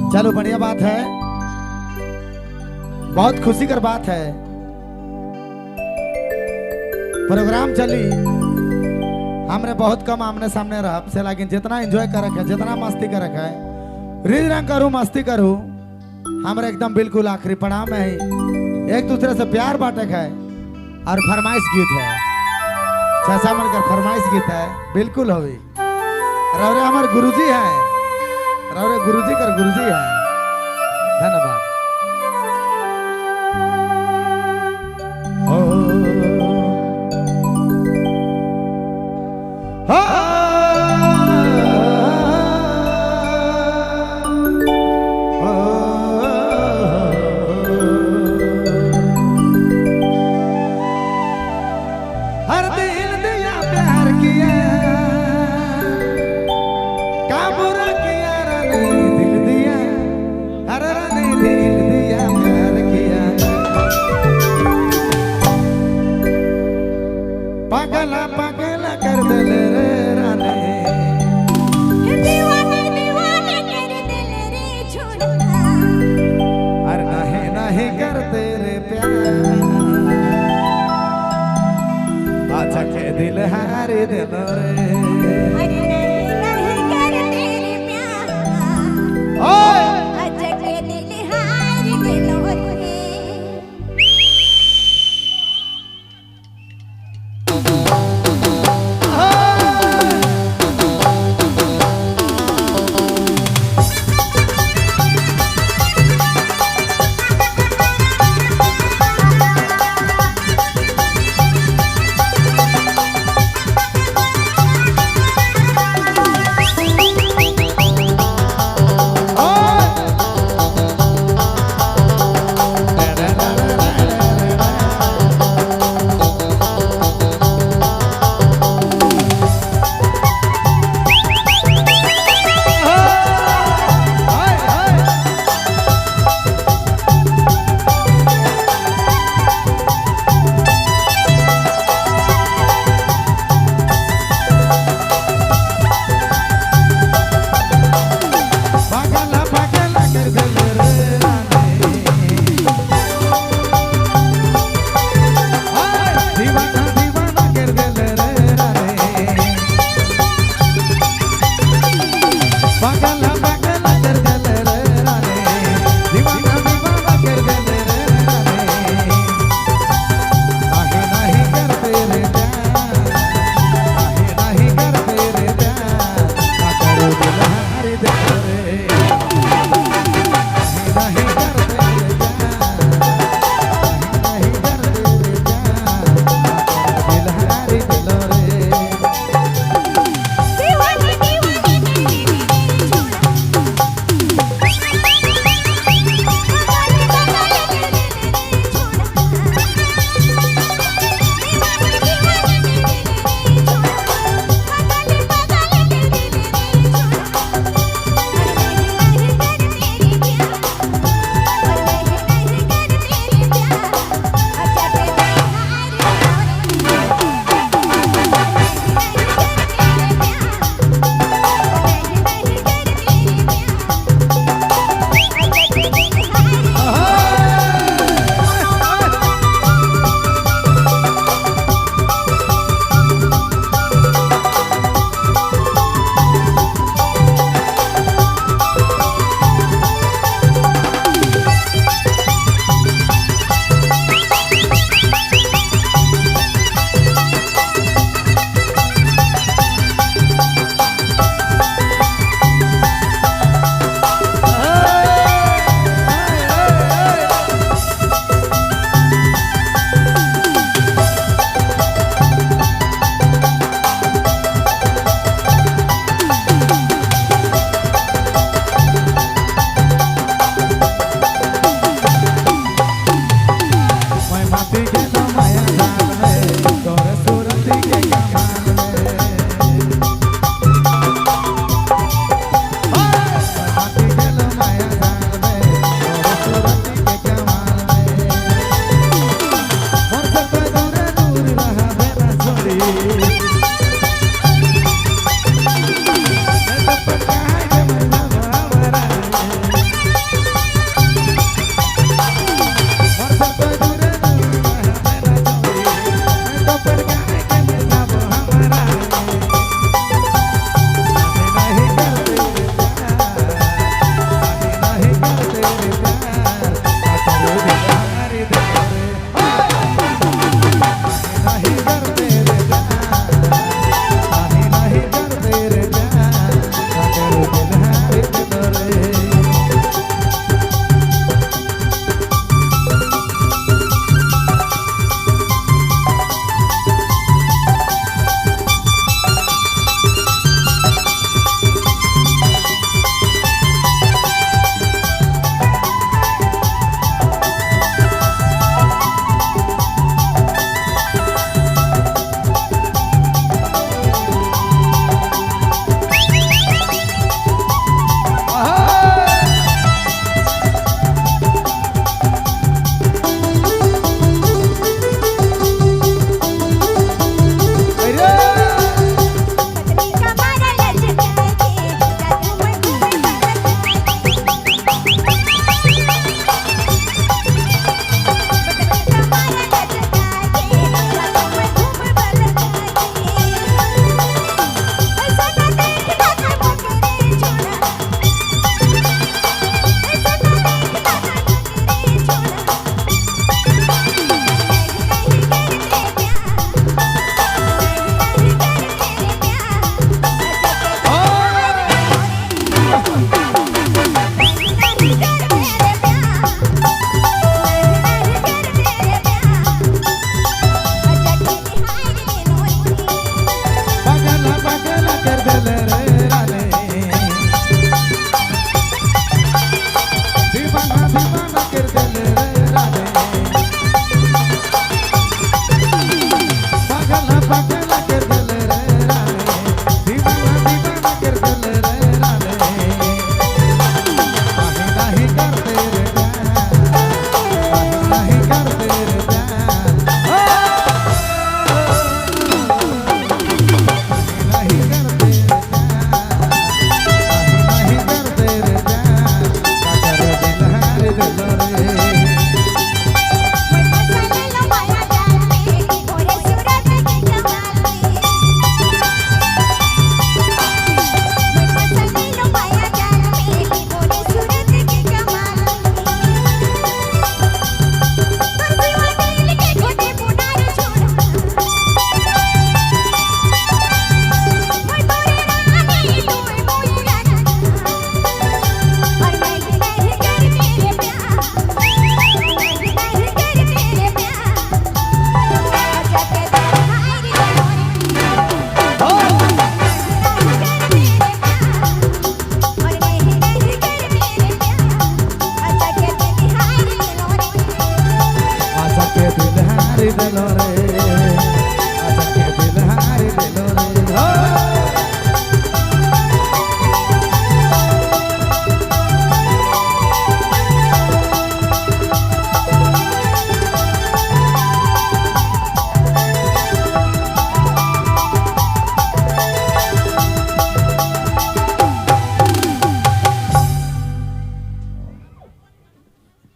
चलो बढ़िया बात है, बहुत खुशी कर बात है। प्रोग्राम चली हमने बहुत कम आमने सामने रहा से, लेकिन जितना एंजॉय कर रखा है, जितना मस्ती कर रखा है, रिज रंग करूँ मस्ती करूँ, हमारे एकदम बिल्कुल आखिरी पड़ाव में ही एक दूसरे से प्यार बांटे है और फरमाइश गीत है। चाचा मन कर फरमाइश गीत है बिल्कुल होगी। रवरे हमारे गुरुजी हैं, रवरे गुरुजी कर गुरुजी हैं। धन्यवाद। हर दिल दिया प्यार किया, का बुरा किया रानी दिल दिया, हर रानी दिल दिया प्यार किया। पागला पागला कर दिल रे रानी, दीवाने दीवाने कर दिल रे छोड़ना, हर नहीं नहीं कर तेरे प्यार, अच्छा के दिल हारी दिल रे।